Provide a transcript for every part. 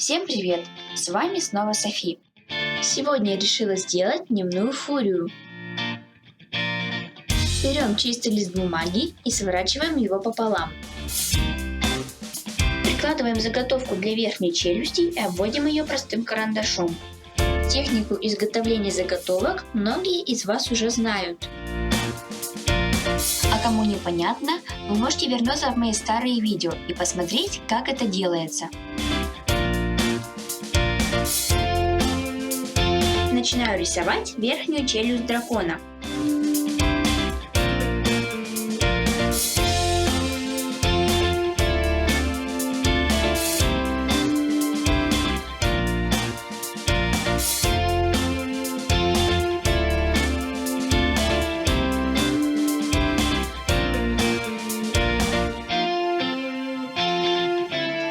Всем привет! С вами снова Софи. Сегодня я решила сделать дневную фурию. Берем чистый лист бумаги и сворачиваем его пополам. Прикладываем заготовку для верхней челюсти и обводим ее простым карандашом. Технику изготовления заготовок многие из вас уже знают. А кому непонятно, вы можете вернуться в мои старые видео и посмотреть, как это делается. Начинаю рисовать верхнюю челюсть дракона.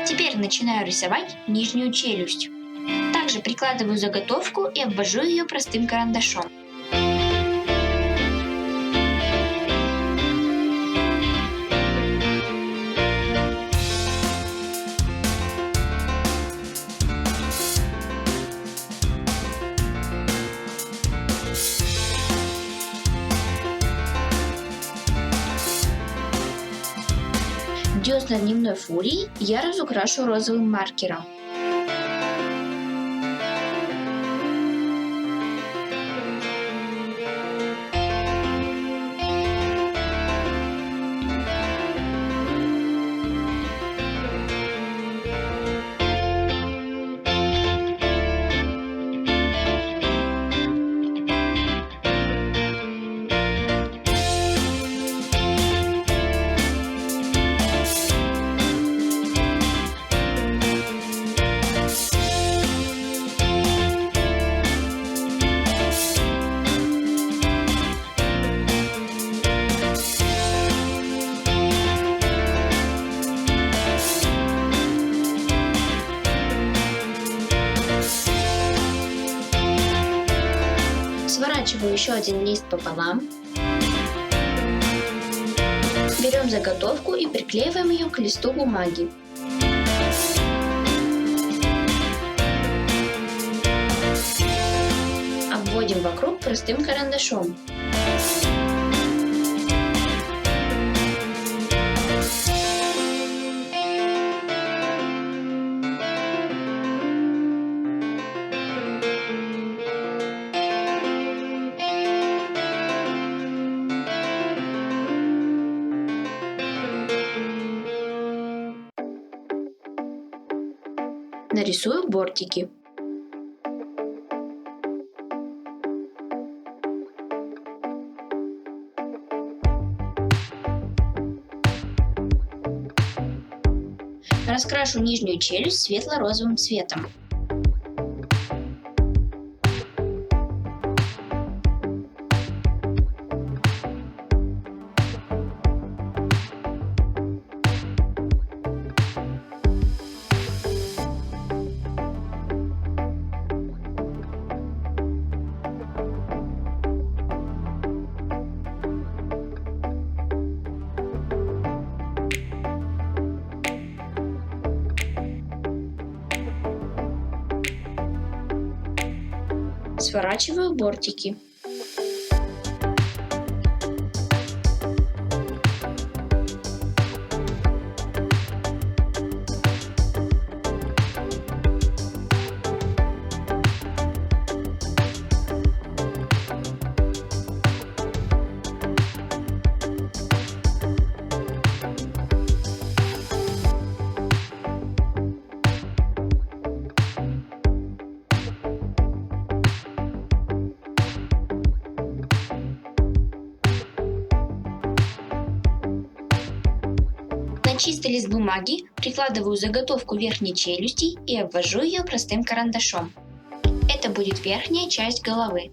Теперь начинаю рисовать нижнюю челюсть. Также прикладываю заготовку и обвожу ее простым карандашом. Десна дневной фурии я разукрашу розовым маркером. Сворачиваю еще один лист пополам. Берем заготовку и приклеиваем ее к листу бумаги. Обводим вокруг простым карандашом. Нарисую бортики. Раскрашу нижнюю челюсть светло-розовым цветом. Сворачиваю бортики. На чистый лист бумаги прикладываю заготовку верхней челюсти и обвожу ее простым карандашом. Это будет верхняя часть головы.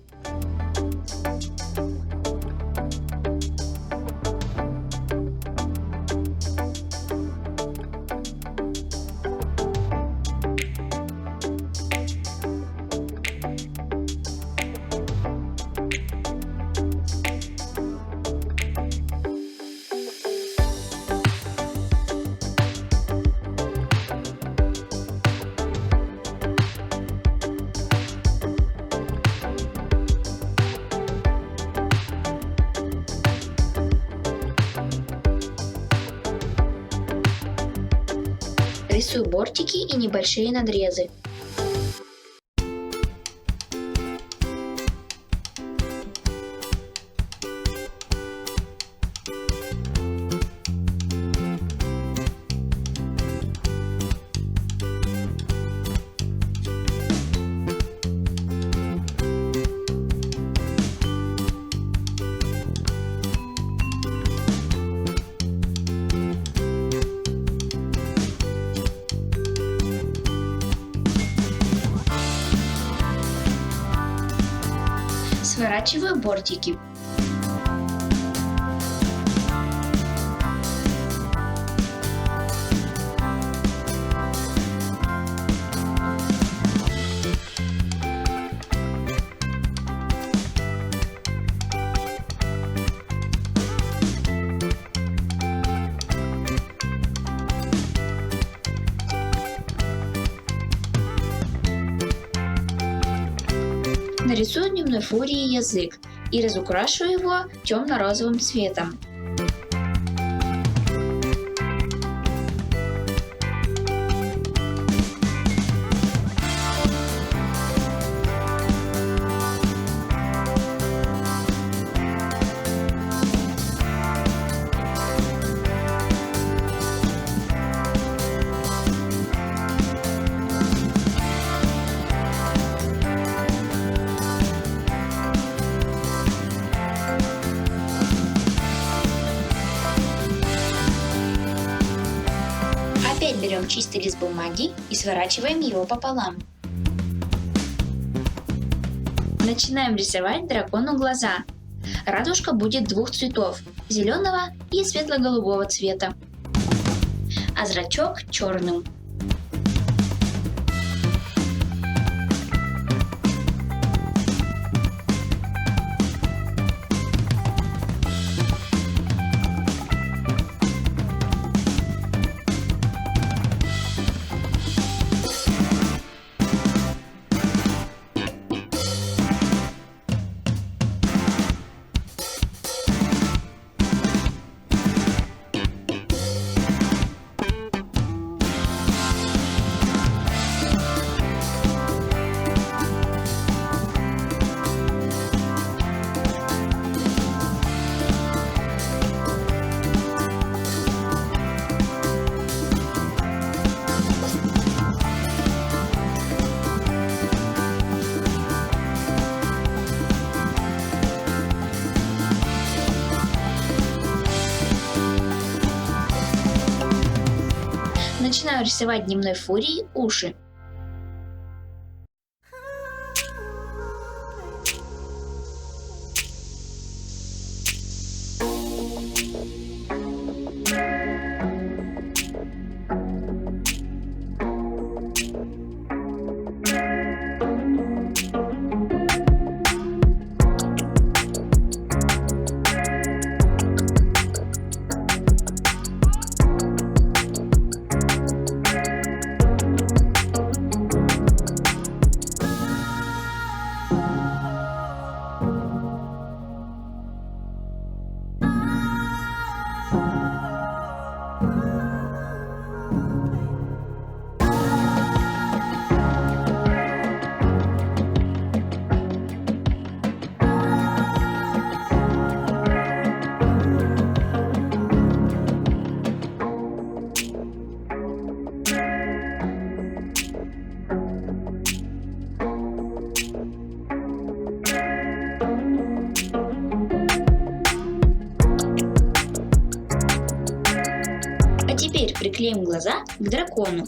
нарисую бортики и небольшие надрезы. Сворачиваю бортики. Нарисую дневной фурии язык и разукрашу его темно-розовым цветом. Опять берем чистый лист бумаги и сворачиваем его пополам. Начинаем рисовать дракону глаза. Радужка будет двух цветов – зеленого и светло-голубого цвета, а зрачок черным. Начинаю рисовать дневной фурии уши. Теперь приклеим глаза к дракону.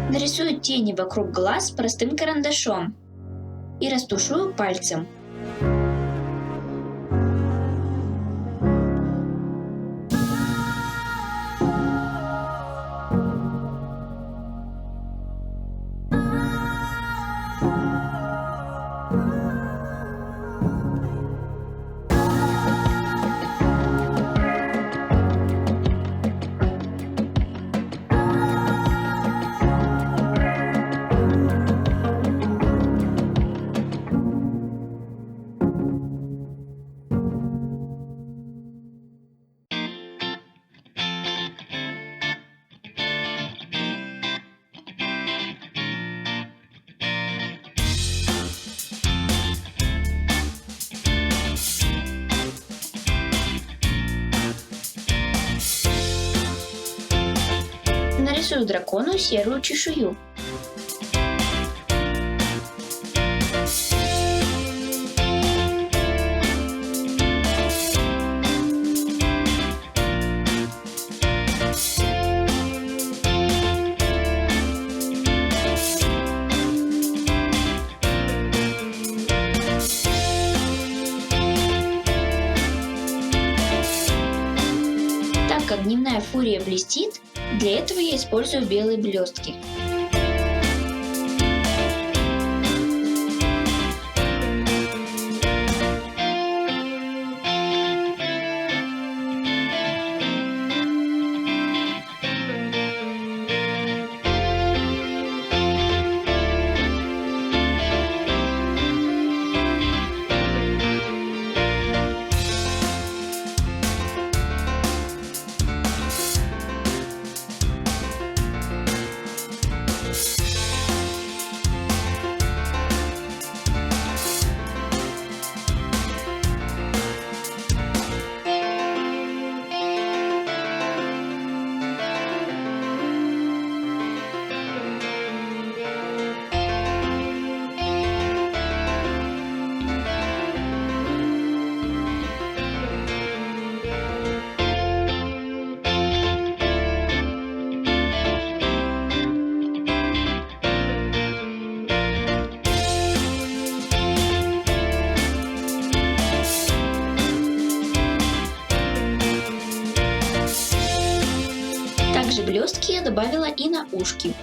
Нарисую тени вокруг глаз простым карандашом и растушую пальцем. нарисую дракону серую чешую. Так как дневная фурия блестит, для этого я использую белые блестки. Также блестки я добавила и на ушки.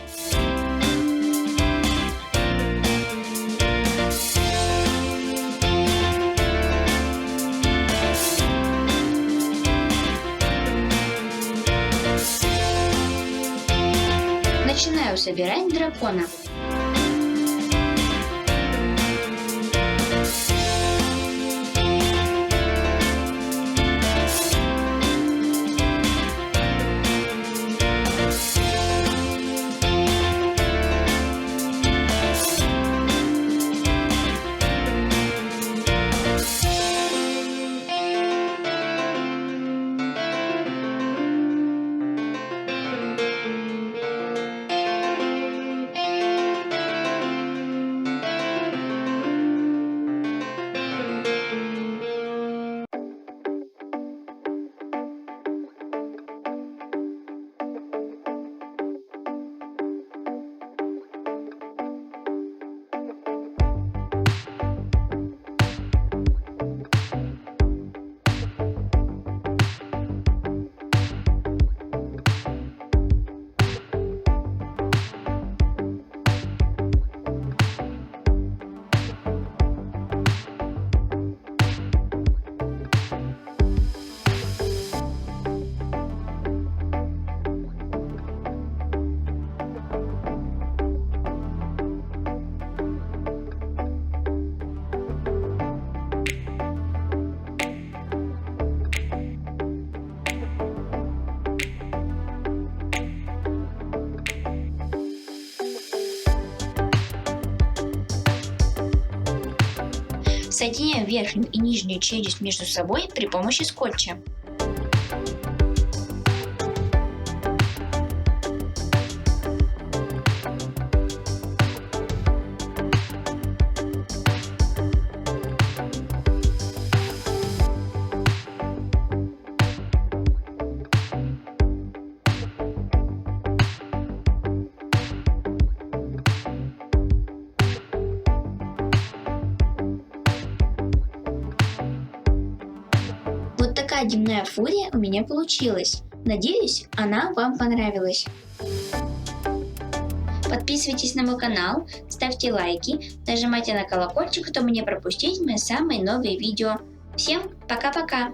Начинаю собирать дракона. Соединяю верхнюю и нижнюю челюсть между собой при помощи скотча. Вот такая дневная фурия у меня получилась. Надеюсь, она вам понравилась. Подписывайтесь на мой канал, ставьте лайки, нажимайте на колокольчик, чтобы не пропустить мои самые новые видео. Всем пока-пока!